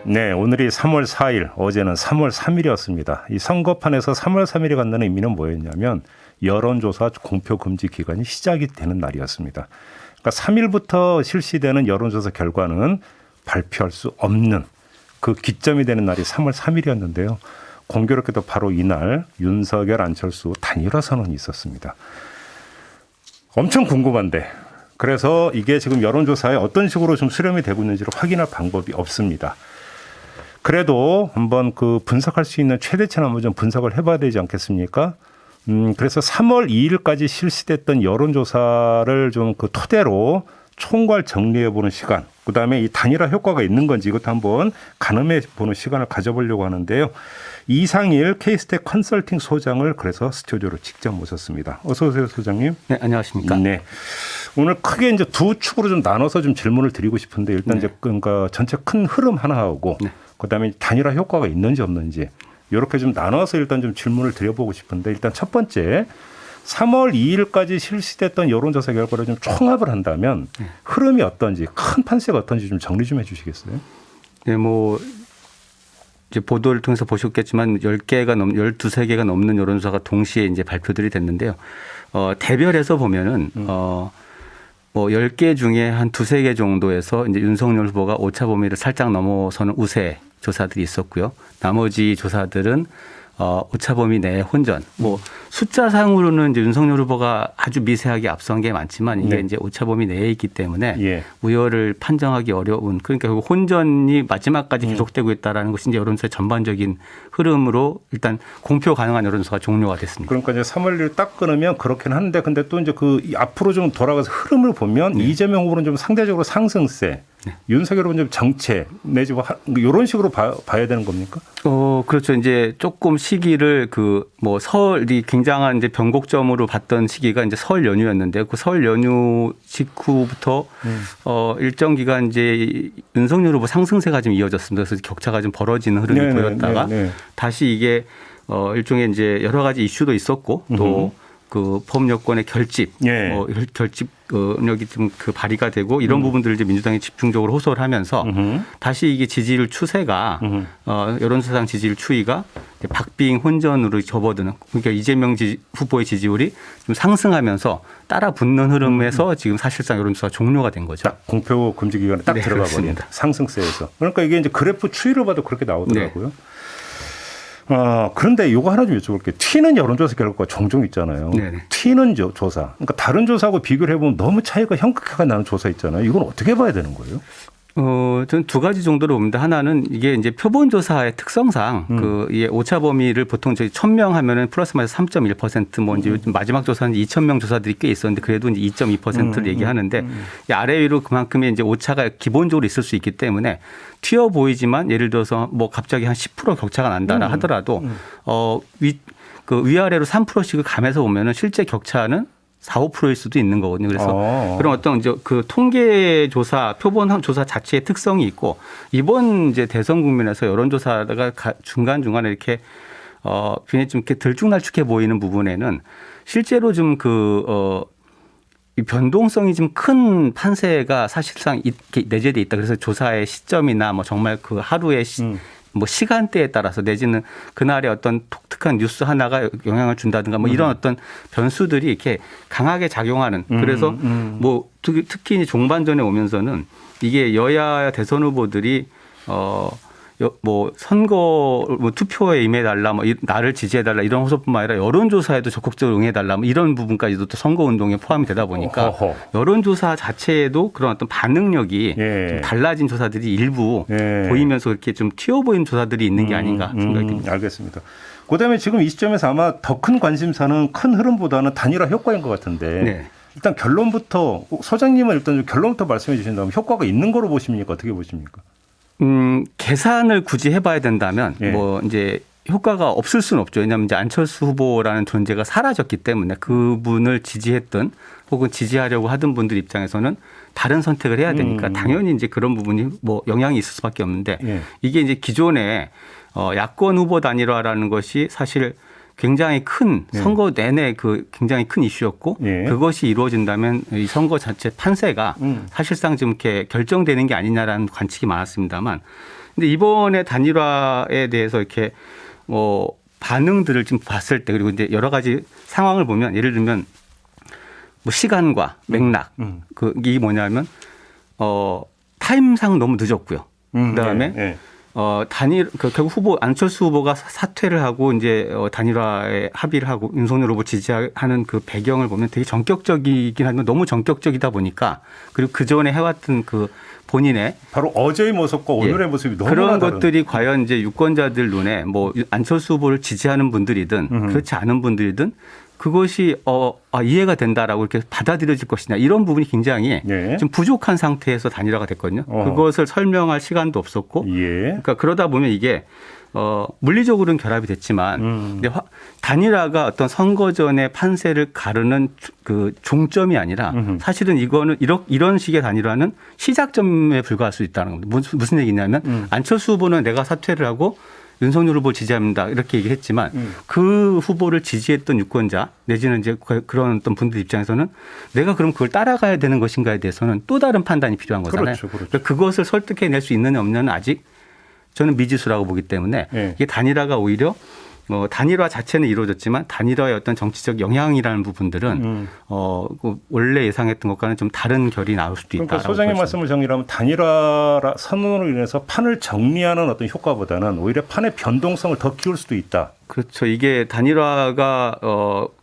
네, 오늘이 3월 4일, 어제는 3월 3일이었습니다. 이 선거판에서 3월 3일이 갖는 의미는 뭐였냐면 여론조사 공표 금지 기간이 시작이 되는 날이었습니다. 그러니까 3일부터 실시되는 여론조사 결과는 발표할 수 없는 그 기점이 되는 날이 3월 3일이었는데요. 공교롭게도 바로 이날 윤석열, 안철수 단일화 선언이 있었습니다. 엄청 궁금한데 그래서 이게 지금 여론조사에 어떤 식으로 좀 수렴이 되고 있는지를 확인할 방법이 없습니다. 그래도 한번 그 분석할 수 있는 최대치는 한번 좀 분석을 해봐야 되지 않겠습니까? 그래서 3월 2일까지 실시됐던 여론조사를 좀 그 토대로 총괄 정리해보는 시간, 그다음에 이 단일화 효과가 있는 건지 이것도 한번 가늠해보는 시간을 가져보려고 하는데요. 이상일 K스택 컨설팅 소장을 그래서 스튜디오로 직접 모셨습니다. 어서 오세요, 소장님. 네, 안녕하십니까. 네. 오늘 크게 이제 두 축으로 좀 나눠서 좀 질문을 드리고 싶은데 일단 이제 그러니까 전체 큰 흐름 하나하고 그다음에 단일화 효과가 있는지 없는지 이렇게 좀 나눠서 일단 좀 질문을 드려보고 싶은데 일단 첫 번째 3월 2일까지 실시됐던 여론조사 결과를 좀 총합을 한다면 흐름이 어떤지 큰 판세가 어떤지 좀 정리 좀 해주시겠어요? 네, 뭐 이제 보도를 통해서 보셨겠지만 10개가 13개가 넘는 여론조사가 동시에 이제 발표들이 됐는데요. 대별해서 보면은 뭐 10개 중에 한 2-3개 정도에서 이제 윤석열 후보가 오차 범위를 살짝 넘어서는 우세 조사들이 있었고요. 나머지 조사들은 오차 범위 내에 혼전. 뭐 숫자상으로는 이제 윤석열 후보가 아주 미세하게 앞선 게 많지만 이게 이제 오차 범위 내에 있기 때문에 우열을 판정하기 어려운 그러니까 결국 혼전이 마지막까지 계속되고 있다라는 것이 이제 여론조사의 전반적인 흐름으로 일단 공표 가능한 여론조사가 종료가 됐습니다. 그러니까 이제 3월 1일 딱 끊으면 그렇긴 한데 근데 또 이제 그 앞으로 좀 돌아가서 흐름을 보면 이재명 후보는 좀 상대적으로 상승세. 윤석열 후보는 좀 정체 내지 뭐 이런 식으로 봐야 되는 겁니까? 그렇죠. 이제 조금 시기를 그 뭐 설이 굉장한 이제 변곡점으로 봤던 시기가 이제 설 연휴였는데 그 설 연휴 직후부터 일정 기간 이제 윤석열 후보 상승세가 좀 이어졌습니다. 그래서 격차가 좀 벌어지는 흐름이 보였다가 다시 이게 일종의 이제 여러 가지 이슈도 있었고 또 그 법 여건의 결집, 결집력이 좀 그 발휘가 되고 이런 부분들을 이제 민주당이 집중적으로 호소를 하면서 다시 이게 지지율 추세가 여론조사상 지지율 추이가 박빙 혼전으로 접어드는 그러니까 이재명 후보의 지지율이 좀 상승하면서 따라 붙는 흐름에서 지금 사실상 여론조사 종료가 된 거죠. 딱 공표 금지 기간에 딱 들어가 버린 상승세에서. 그러니까 이게 이제 그래프 추이를 봐도 그렇게 나오더라고요. 그런데 이거 하나 좀 여쭤볼게요. 튀는 여론조사 결과가 종종 있잖아요. 튀는 조사. 그러니까 다른 조사하고 비교를 해보면 너무 차이가 현격하게 나는 조사 있잖아요. 이건 어떻게 봐야 되는 거예요? 저는 두 가지 정도로 봅니다. 하나는 이게 이제 표본조사의 특성상 그 오차 범위를 보통 저희 1,000명 하면은 플러스 마이너스 3.1% 뭐 이제 마지막 조사는 2,000명 조사들이 꽤 있었는데 그래도 이제 2.2%를 얘기하는데 아래 위로 그만큼의 이제 오차가 기본적으로 있을 수 있기 때문에 튀어 보이지만 예를 들어서 뭐 갑자기 한 10% 격차가 난다라 하더라도 그 위아래로 3%씩을 감해서 보면은 실제 격차는 4-5%일 수도 있는 거거든요. 그래서 그런 어떤 이제 그 통계 조사, 표본 조사 자체의 특성이 있고 이번 이제 대선 국면에서 여론조사가 중간중간에 이렇게 굉장히 좀 이렇게 들쭉날쭉해 보이는 부분에는 실제로 좀 이 변동성이 좀 큰 판세가 사실상 이렇게 내재돼 있다. 그래서 조사의 시점이나 뭐 정말 그 하루의 뭐 시간대에 따라서 내지는 그날의 어떤 독특한 뉴스 하나가 영향을 준다든가 뭐 이런 어떤 변수들이 이렇게 강하게 작용하는 그래서 뭐 특히 종반전에 오면서는 이게 여야 대선 후보들이 뭐 선거 뭐 투표에 임해달라 뭐 나를 지지해달라 이런 호소뿐만 아니라 여론조사에도 적극적으로 응해달라 뭐 이런 부분까지도 또 선거운동에 포함이 되다 보니까 여론조사 자체에도 그런 어떤 반응력이 좀 달라진 조사들이 일부 보이면서 이렇게 좀 튀어 보이는 조사들이 있는 게 아닌가 생각이 듭니다. 알겠습니다. 그다음에 지금 이 시점에서 아마 더 큰 관심사는 큰 흐름보다는 단일화 효과인 것 같은데 일단 결론부터 소장님은 일단 좀 결론부터 말씀해 주신다면 효과가 있는 거로 보십니까? 어떻게 보십니까? 계산을 굳이 해봐야 된다면 뭐 이제 효과가 없을 수는 없죠. 왜냐하면 이제 안철수 후보라는 존재가 사라졌기 때문에 그분을 지지했던 혹은 지지하려고 하던 분들 입장에서는 다른 선택을 해야 되니까 당연히 이제 그런 부분이 뭐 영향이 있을 수밖에 없는데 이게 이제 기존에 야권 후보 단일화라는 것이 사실 굉장히 큰 선거 내내 그 굉장히 큰 이슈였고 그것이 이루어진다면 이 선거 자체 판세가 사실상 좀 이렇게 결정되는 게 아니냐라는 관측이 많았습니다만 근데 이번에 단일화에 대해서 이렇게 반응들을 지금 봤을 때 그리고 이제 여러 가지 상황을 보면 예를 들면 뭐 시간과 맥락 이게 뭐냐면 타임상 너무 늦었고요. 그다음에 예. 결국 안철수 후보가 사퇴를 하고 이제 단일화에 합의를 하고 윤석열 후보 지지하는 그 배경을 보면 되게 전격적이긴 하지만 너무 전격적이다 보니까 그리고 그 전에 해왔던 그 본인의 바로 어제의 모습과 오늘의 모습이 너무나 그런 다른. 것들이 과연 이제 유권자들 눈에 뭐 안철수 후보를 지지하는 분들이든 그렇지 않은 분들이든 그것이 이해가 된다라고 이렇게 받아들여질 것이냐 이런 부분이 굉장히 예. 좀 부족한 상태에서 단일화가 됐거든요. 그것을 설명할 시간도 없었고, 예. 그러니까 그러다 보면 이게 물리적으로는 결합이 됐지만 근데 단일화가 어떤 선거 전의 판세를 가르는 그 종점이 아니라 사실은 이거는 이런 식의 단일화는 시작점에 불과할 수 있다는 겁니다. 무슨 얘기냐면 안철수 후보는 내가 사퇴를 하고 윤석열 후보 지지합니다. 이렇게 얘기했지만 그 후보를 지지했던 유권자 내지는 이제 그런 어떤 분들 입장에서는 내가 그럼 그걸 따라가야 되는 것인가에 대해서는 또 다른 판단이 필요한 거잖아요. 그렇죠. 그러니까 그것을 설득해낼 수 있느냐 없느냐는 아직 저는 미지수라고 보기 때문에 네. 이게 단일화가 오히려 단일화 자체는 이루어졌지만 단일화의 어떤 정치적 영향이라는 부분들은 원래 예상했던 것과는 좀 다른 결이 나올 수도 있다. 그러니까 소장님 말씀을 정리하면 단일화 선언으로 인해서 판을 정리하는 어떤 효과보다는 오히려 판의 변동성을 더 키울 수도 있다. 그렇죠. 이게 단일화가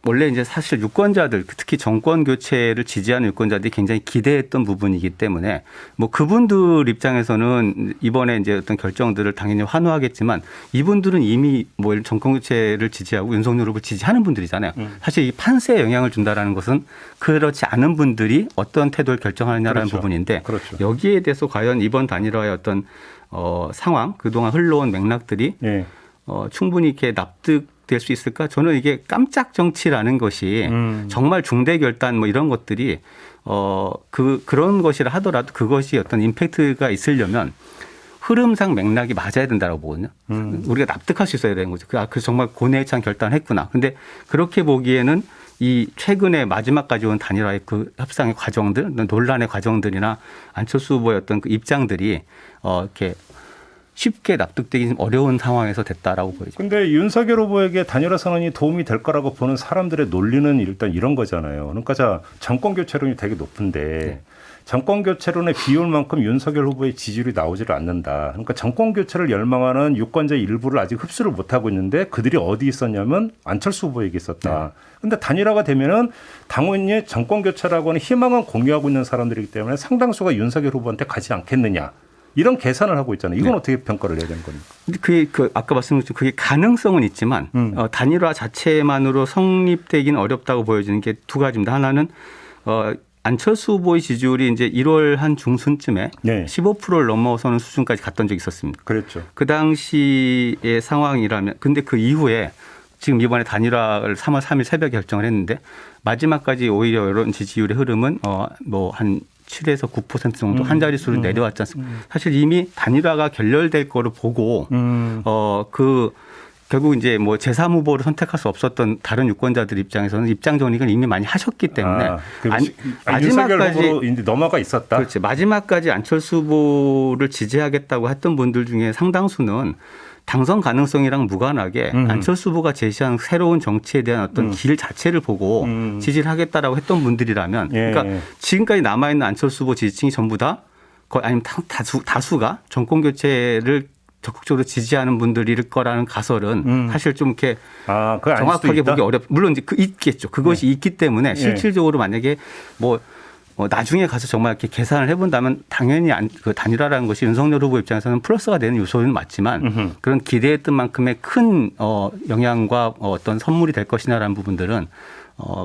원래 이제 사실 유권자들 특히 정권 교체를 지지하는 유권자들이 굉장히 기대했던 부분이기 때문에 뭐 그분들 입장에서는 이번에 이제 어떤 결정들을 당연히 환호하겠지만 이분들은 이미 뭐 정권 교체를 지지하고 윤석열 후보를 지지하는 분들이잖아요. 사실 이 판세에 영향을 준다라는 것은 그렇지 않은 분들이 어떤 태도를 결정하느냐라는 그렇죠. 부분인데 그렇죠. 여기에 대해서 과연 이번 단일화의 어떤 상황 그동안 흘러온 맥락들이 예. 충분히 이렇게 납득될 수 있을까? 저는 이게 깜짝 정치라는 것이 정말 중대 결단 뭐 이런 것들이 그런 것이라 하더라도 그것이 어떤 임팩트가 있으려면 흐름상 맥락이 맞아야 된다고 보거든요. 우리가 납득할 수 있어야 되는 거죠. 그 정말 고뇌에 찬 결단을 했구나. 근데 그렇게 보기에는 이 최근에 마지막까지 온 단일화의 그 협상의 과정들, 논란의 과정들이나 안철수 후보의 어떤 그 입장들이 이렇게 쉽게 납득되기 어려운 상황에서 됐다라고 보여요. 근데 윤석열 후보에게 단일화 선언이 도움이 될 거라고 보는 사람들의 논리는 일단 이런 거잖아요. 그러니까 정권 교체론이 되게 높은데 네. 정권 교체론에 비올 만큼 윤석열 후보의 지지율이 나오지를 않는다. 그러니까 정권 교체를 열망하는 유권자 일부를 아직 흡수를 못하고 있는데 그들이 어디 있었냐면 안철수 후보에게 있었다. 그런데 단일화가 되면은 당연히 정권 교체라고 하는 희망은 공유하고 있는 사람들이기 때문에 상당수가 윤석열 후보한테 가지 않겠느냐. 이런 계산을 하고 있잖아요. 이건 어떻게 평가를 해야 되는 겁니까? 근데 그게 아까 말씀드린 그게 가능성은 있지만 단일화 자체만으로 성립되기는 어렵다고 보여지는 게 두 가지입니다. 하나는 안철수 후보의 지지율이 이제 1월 한 중순쯤에 네. 15%를 넘어서는 수준까지 갔던 적이 있었습니다. 그랬죠. 그 당시의 상황이라면 근데 그 이후에 지금 이번에 단일화를 3월 3일 새벽에 결정을 했는데 마지막까지 오히려 이런 지지율의 흐름은 뭐 한 7에서 9% 정도 한 자릿수로 내려왔지 않습니까? 사실 이미 단일화가 결렬될 거를 보고 결국 이제 뭐 제3 후보를 선택할 수 없었던 다른 유권자들 입장에서는 입장 정리를 이미 많이 하셨기 때문에 윤석열 후보로 이제 넘어가 있었다. 그렇지. 마지막까지 안철수 후보를 지지하겠다고 했던 분들 중에 상당수는 당선 가능성이랑 무관하게 안철수 후보가 제시한 새로운 정치에 대한 어떤 길 자체를 보고 지지를 하겠다라고 했던 분들이라면 그러니까 지금까지 남아있는 안철수 후보 지지층이 전부 다 아니면 다수가 정권 교체를 적극적으로 지지하는 분들일 거라는 가설은 사실 좀 이렇게 정확하게 보기 물론 이제 있겠죠. 그것이 있기 때문에 실질적으로 만약에 나중에 가서 정말 이렇게 계산을 해본다면 당연히 그 단일화라는 것이 윤석열 후보 입장에서는 플러스가 되는 요소는 맞지만 그런 기대했던 만큼의 큰 영향과 어떤 선물이 될 것이냐라는 부분들은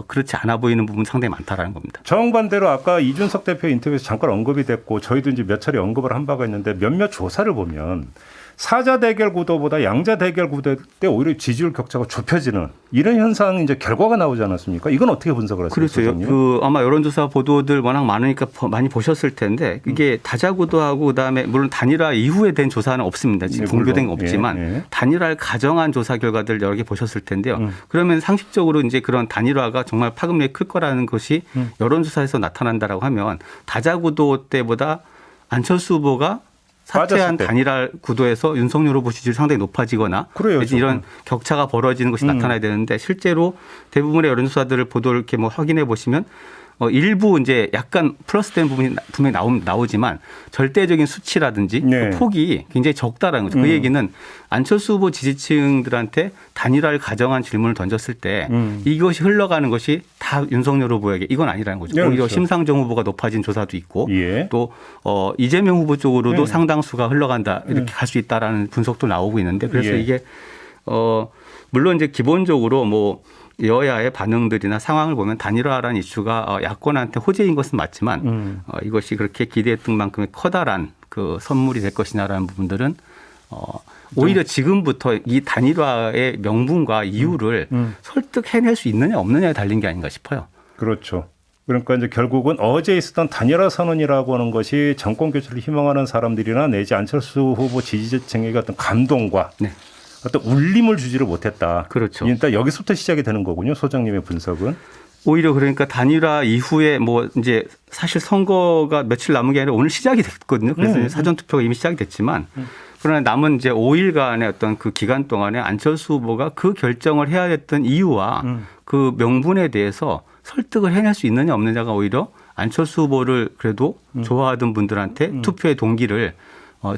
그렇지 않아 보이는 부분 상당히 많다라는 겁니다. 정반대로 아까 이준석 대표 인터뷰에서 잠깐 언급이 됐고 저희도 이제 몇 차례 언급을 한 바가 있는데 몇몇 조사를 보면 사자 대결 구도보다 양자 대결 구도 때 오히려 지지율 격차가 좁혀지는 이런 현상 이제 결과가 나오지 않았습니까? 이건 어떻게 분석을 하세요? 그렇죠. 아마 여론조사 보도들 워낙 많으니까 많이 보셨을 텐데 이게 다자구도하고 그다음에 물론 단일화 이후에 된 조사는 없습니다. 지금 공개된 건 없지만 단일화를 가정한 조사 결과들 여러 개 보셨을 텐데요. 그러면 상식적으로 이제 그런 단일화가 정말 파급력이 클 거라는 것이 여론조사에서 나타난다라고 하면 다자구도 때보다 안철수 후보가 사퇴한 빠졌을 때. 단일화 구도에서 윤석열 후보 지지율이 상당히 높아지거나 그래요, 이런 격차가 벌어지는 것이 나타나야 되는데 실제로 대부분의 여론조사들을 보도를 이렇게 뭐 확인해 보시면 일부 이제 약간 플러스된 부분이 분명히 나오지만 절대적인 수치라든지 네. 그 폭이 굉장히 적다라는 거죠. 그 얘기는 안철수 후보 지지층들한테 단일화를 가정한 질문을 던졌을 때 이것이 흘러가는 것이 다 윤석열 후보에게 이건 아니라는 거죠. 네, 오히려 그렇죠. 심상정 후보가 높아진 조사도 있고 예. 또 이재명 후보 쪽으로도 네. 상당수가 흘러간다 이렇게 갈 수 있다라는 분석도 나오고 있는데 그래서 예. 이게 물론 이제 기본적으로 뭐 여야의 반응들이나 상황을 보면 단일화라는 이슈가 야권한테 호재인 것은 맞지만 이것이 그렇게 기대했던 만큼의 커다란 그 선물이 될 것이냐라는 부분들은 오히려 지금부터 이 단일화의 명분과 이유를 설득해낼 수 있느냐 없느냐에 달린 게 아닌가 싶어요. 그렇죠. 그러니까 이제 결국은 어제 있었던 단일화 선언이라고 하는 것이 정권 교체를 희망하는 사람들이나 내지 안철수 후보 지지층에게 어떤 감동과 네. 어떤 울림을 주지를 못했다. 그렇죠. 일단 여기서부터 시작이 되는 거군요. 소장님의 분석은. 오히려 그러니까 단일화 이후에 뭐 이제 사실 선거가 며칠 남은 게 아니라 오늘 시작이 됐거든요. 그래서 사전 투표가 이미 시작이 됐지만 그러나 남은 이제 5일간의 어떤 그 기간 동안에 안철수 후보가 그 결정을 해야 했던 이유와 그 명분에 대해서 설득을 해낼 수 있느냐 없느냐가 오히려 안철수 후보를 그래도 좋아하던 분들한테 투표의 동기를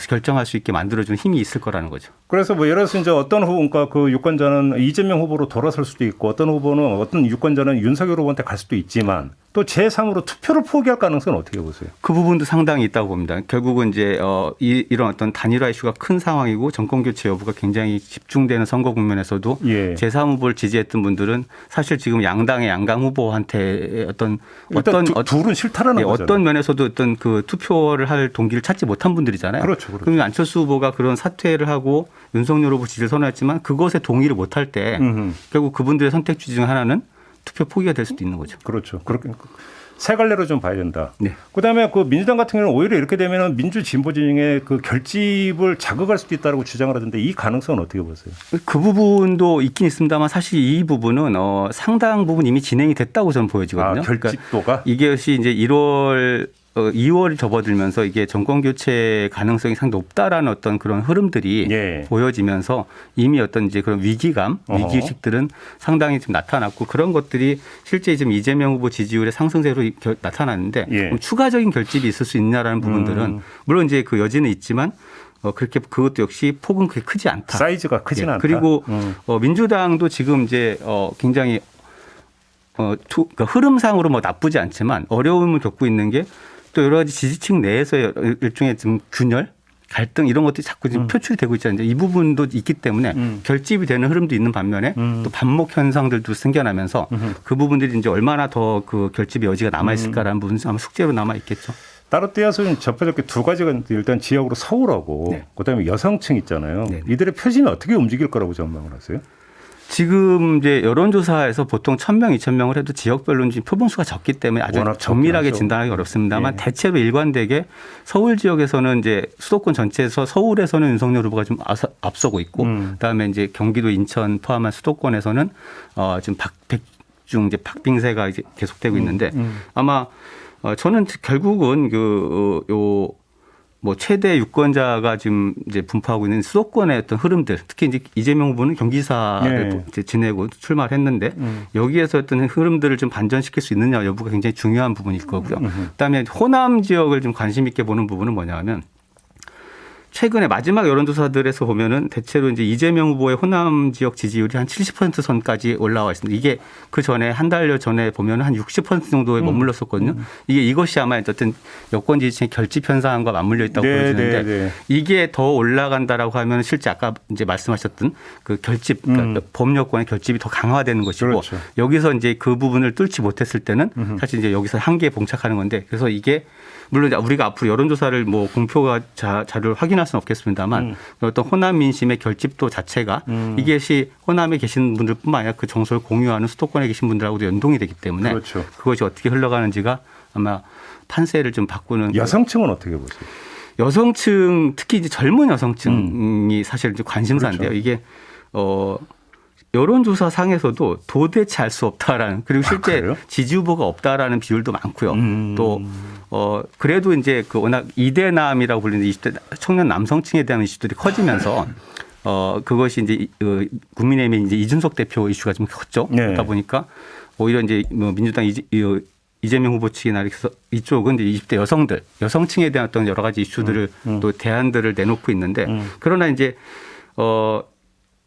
결정할 수 있게 만들어주는 힘이 있을 거라는 거죠. 그래서 뭐 예를 들어서 이제 어떤 후보가 그 유권자는 이재명 후보로 돌아설 수도 있고 어떤 후보는 어떤 유권자는 윤석열 후보한테 갈 수도 있지만 또 제3으로 투표를 포기할 가능성은 어떻게 보세요? 그 부분도 상당히 있다고 봅니다. 결국은 이제 이런 어떤 단일화 이슈가 큰 상황이고 정권 교체 여부가 굉장히 집중되는 선거 국면에서도 예. 제3 후보를 지지했던 분들은 사실 지금 양당의 양강 후보한테 어떤 둘은 싫다라는 예, 거잖아요. 어떤 면에서도 어떤 그 투표를 할 동기를 찾지 못한 분들이잖아요. 그렇죠, 그렇죠. 그러면 안철수 후보가 그런 사퇴를 하고 윤석열 후보 지지를 선언했지만 그것에 동의를 못할 때 결국 그분들의 선택지 중 하나는 투표 포기가 될 수도 있는 거죠. 그렇죠. 그렇게 세 갈래로 좀 봐야 된다. 네. 그다음에 그 민주당 같은 경우는 오히려 이렇게 되면은 민주 진보 진영의 그 결집을 자극할 수도 있다라고 주장을 하던데 이 가능성은 어떻게 보세요? 그 부분도 있긴 있습니다만 사실 이 부분은 상당 부분 이미 진행이 됐다고 저는 보여지거든요. 결집도가 그러니까 이것이 이제 2월이 접어들면서 이게 정권 교체 가능성이 상당히 높다라는 어떤 그런 흐름들이 예. 보여지면서 이미 어떤 이제 그런 위기감, 위기의식들은 상당히 좀 나타났고 그런 것들이 실제 지금 이재명 후보 지지율의 상승세로 나타났는데 예. 그럼 추가적인 결집이 있을 수 있냐라는 부분들은 물론 이제 그 여지는 있지만 그렇게 그것도 역시 폭은 그렇게 크지 않다. 사이즈가 크진 예. 않다. 그리고 민주당도 지금 이제 굉장히 그러니까 흐름상으로 뭐 나쁘지 않지만 어려움을 겪고 있는 게 또 여러 가지 지지층 내에서의 일종의 좀 균열, 갈등 이런 것들이 자꾸 지금 표출이 되고 있잖아요. 이 부분도 있기 때문에 결집이 되는 흐름도 있는 반면에 또 반목 현상들도 생겨나면서 그 부분들이 이제 얼마나 더 그 결집의 여지가 남아 있을까라는 부분은 아마 숙제로 남아 있겠죠. 따로 떼어서는 접해졌게 두 가지가 일단 지역으로 서울하고 네. 그다음에 여성층 있잖아요. 네. 이들의 표심이 어떻게 움직일 거라고 전망을 하세요? 지금 이제 여론조사에서 보통 1,000명, 2,000명을 해도 지역별로는 지금 표본수가 적기 때문에 아주 워낙 정밀하게 적긴 하죠. 진단하기 어렵습니다만 예. 대체로 일관되게 서울 지역에서는 이제 수도권 전체에서 서울에서는 윤석열 후보가 좀 앞서고 있고 그다음에 이제 경기도, 인천 포함한 수도권에서는 지금 백중 이제 박빙세가 이제 계속되고 있는데 아마 저는 결국은 뭐 최대 유권자가 지금 이제 분포하고 있는 수도권의 어떤 흐름들, 특히 이제 이재명 후보는 경기지사를 네. 이제 지내고 출마를 했는데 여기에서 어떤 흐름들을 좀 반전시킬 수 있느냐 여부가 굉장히 중요한 부분일 거고요. 그다음에 호남 지역을 좀 관심 있게 보는 부분은 뭐냐면 최근에 마지막 여론조사들에서 보면은 대체로 이제 이재명 후보의 호남 지역 지지율이 한 70% 선까지 올라와 있습니다. 이게 그 전에 한 달여 전에 보면 한 60% 정도에 머물렀었거든요. 이것이 아마 어떤 여권 지지층의 결집 현상과 맞물려 있다고 보여지는데 이게 더 올라간다라고 하면 실제 아까 이제 말씀하셨던 그 결집, 그러니까 범여권의 결집이 더 강화되는 것이고 그렇죠. 여기서 이제 그 부분을 뚫지 못했을 때는 사실 이제 여기서 한계에 봉착하는 건데 그래서 이게 물론 우리가 앞으로 여론조사를 뭐 공표가 자료를 확인할 수는 없겠습니다만 어떤 호남 민심의 결집도 자체가 이것이 호남에 계신 분들뿐만 아니라 그 정서를 공유하는 수도권에 계신 분들하고도 연동이 되기 때문에 그렇죠. 그것이 어떻게 흘러가는지가 아마 판세를 좀 바꾸는. 여성층은 어떻게 보세요? 여성층 특히 이제 젊은 여성층이 사실 이제 관심사인데요. 그렇죠. 이게 여론조사 상에서도 도대체 알 수 없다라는 그리고 실제 그래요? 지지 후보가 없다라는 비율도 많고요. 또 그래도 이제 그 워낙 이대남이라고 불리는 20대 청년 남성층에 대한 이슈들이 커지면서 그것이 이제 국민의힘의 이제 이준석 대표 이슈가 좀 컸죠. 네. 그러다 보니까 오히려 이제 뭐 민주당 이재명 후보 측이나 이쪽은 이제 20대 여성층에 대한 어떤 여러 가지 이슈들을 또 대안들을 내놓고 있는데 그러나 이제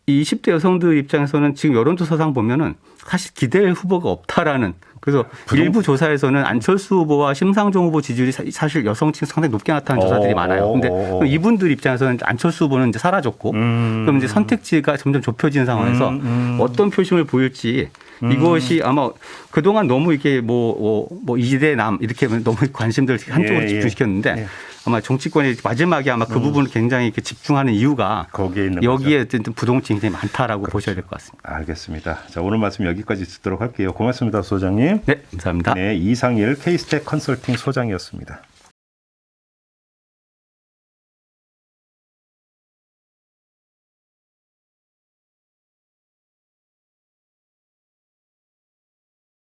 이 20대 여성들 입장에서는 지금 여론조사상 보면은 사실 기대할 후보가 없다라는 그래서 일부 조사에서는 안철수 후보와 심상정 후보 지지율이 사실 여성층 상당히 높게 나타나는 조사들이 많아요. 근데 이분들 입장에서는 안철수 후보는 이제 사라졌고 그럼 이제 선택지가 점점 좁혀지는 상황에서 어떤 표심을 보일지 이것이 아마 그동안 너무 이게 뭐 이대남 이렇게 너무 관심들 한쪽으로 집중시켰는데 아마 정치권이 마지막에 아마 그 부분을 굉장히 이렇게 집중하는 이유가 거기에 있는 여기에 부동층이 굉장히 많다라고 보셔야 될 것 같습니다. 알겠습니다. 자, 오늘 말씀 여기까지 듣도록 할게요. 고맙습니다, 소장님. 네, 감사합니다. 네, 이상일 K스택 컨설팅 소장이었습니다.